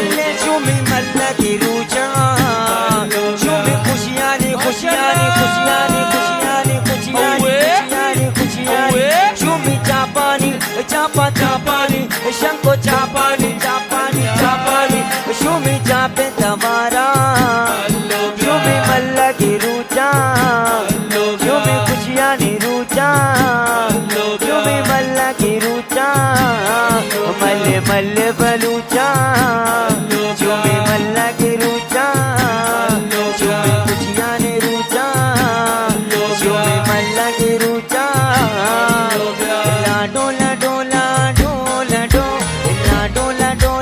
alle shumi mallaki ruja shumi खुशियानी खुशियानी खुशियानी खुशियानी खुशियानी खुशियानी shumi chapani chapa chapani shanko chapani chapani chapani shumi chape tamara shumi mallaki ruja shumi खुशियानी ruja shumi mallaki ruja malle malle baluja shumi mallaki ruja shumi खुशियानी ruja shumi mallaki ruja लाडो लाडो लाडो लाडो लाडो लाडो लाडो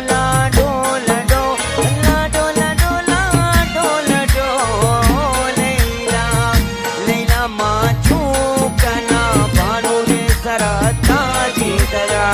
लाडो लाडो लाडो लाडो लाडो Laila Laila Machu कना बानो रे सराता जी दया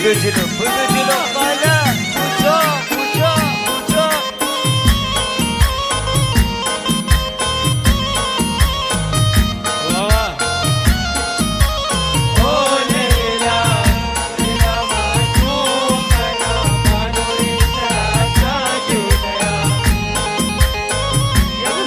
Bujilo, kala, mucho, mucho, mucho. Oh, Leila, Leila maachukana, banuri sarata judaya.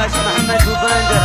Ash Muhammad Bubandar,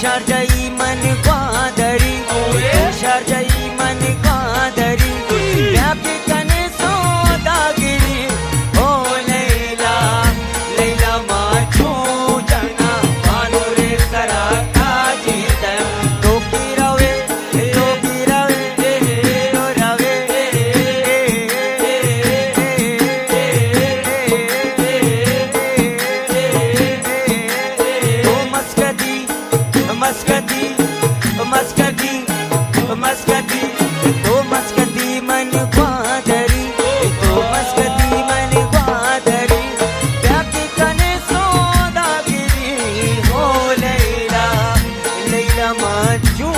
शारजाई मन ग्वादरी शारजाई मन ग्वादरी व्यापी कने सौदागिरी ओ Laila Laila Machu जना बानुरे सराता जीता तो की रवे तो रवे तो मस्कती मस्कती मस्कती मस्कती तो मस्कती मन ग्वादरी तो मस्कती मन ग्वादरी व्यापी कने सौदागिरी हो लैला लैला माचू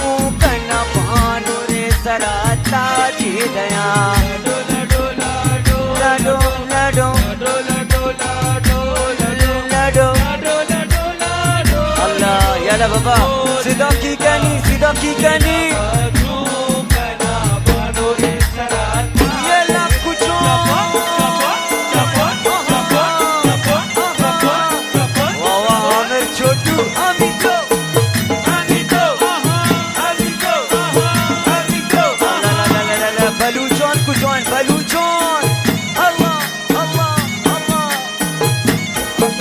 कना भानुरे सराता जी दया लाडो लाडो लाडो लाडो Allah yalla baba sidaki kani yalla kucho wawa Amir chotu amito la baluchon kuchon baluchon Allah Allah Allah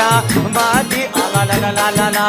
का मादी ला ला ला ला ला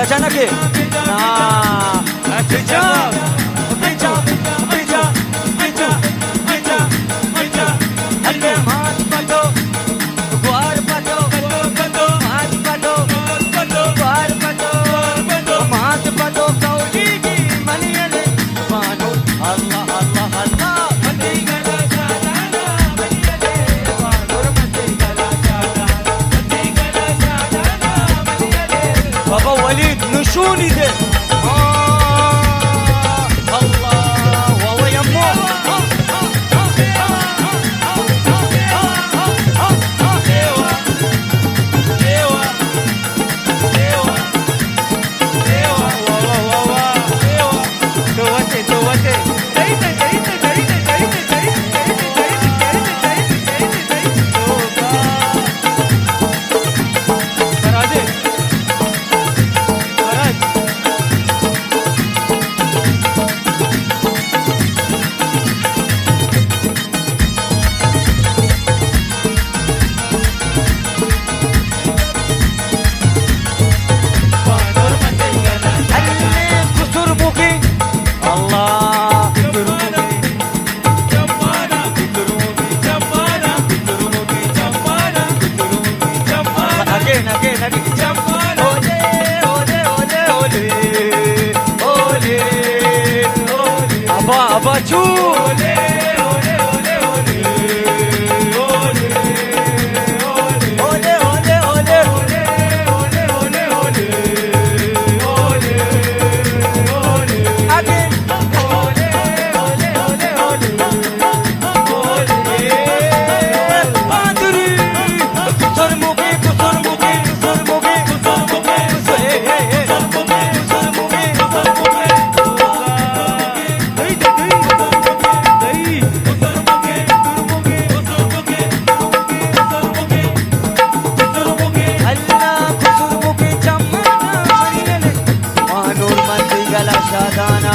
अचानक है बाबा वलीद नशूनी दे Achu. ole ole ole ole ole Ole, ole, ole. Again. Madhuri. Surmukhi, surmukhi, surmukhi, surmukhi, Allah surmukhi chammana mariyale. Manur mandi gala shadana.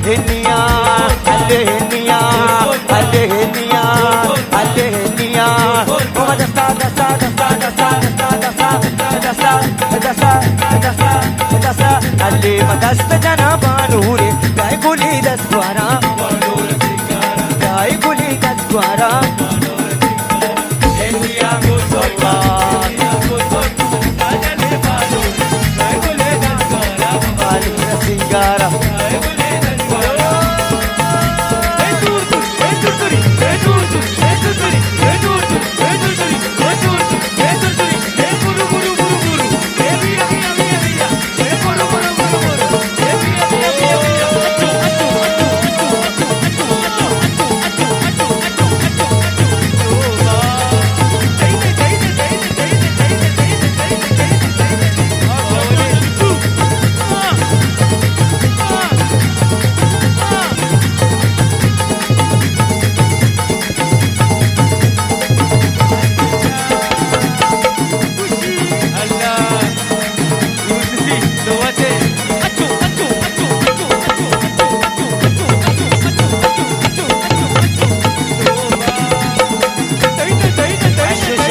Hinniya, alle hinniya, alle hinniya, alle hinniya. Oh, dasta, dasta, dasta, dasta, dasta, dasta, dasta, dasta, dasta. Alle madasta jana banure, jai guli daswara, jai guli daswara. Alina singara.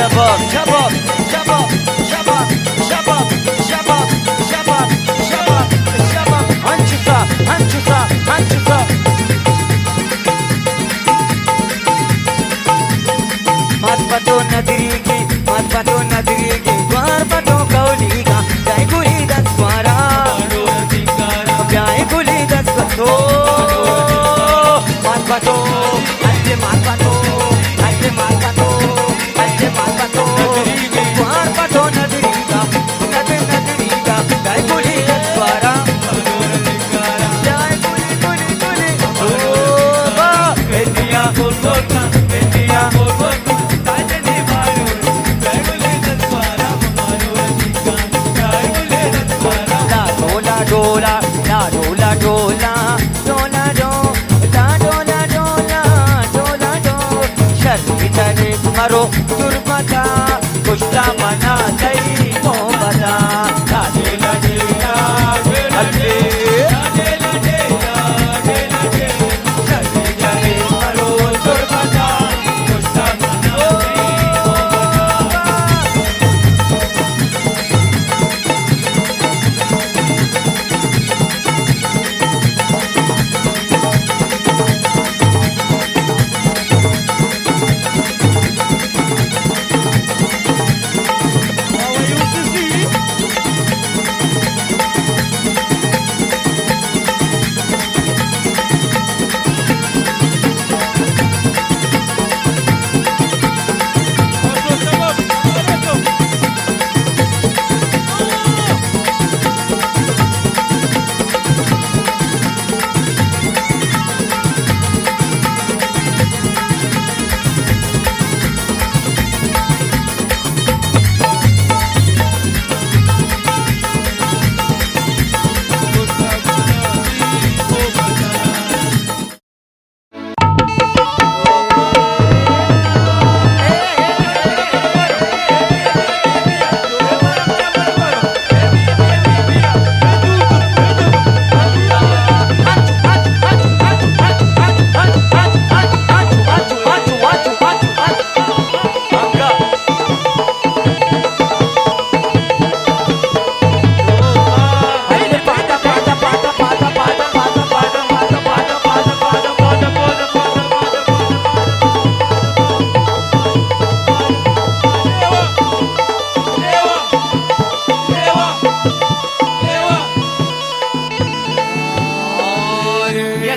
Shabab, shabab, shabab, shabab, shabab, shabab, shabab, shabab, shabab. Hanchusa, hanchusa, hanchusa. Mat pato nadirigi, mat pato nadirigi. Dwar pato kauliga, jai guli daswara, jai guli daswato. Mat pato, ante mat pato, ante mat pato. Dwar pato nadiriga, nadiriga, jai guli daswara, jai guli guli guli. Oh, ba, India, India. La dola, la dola, dola, dola, dola, dola, dola, dola, dola,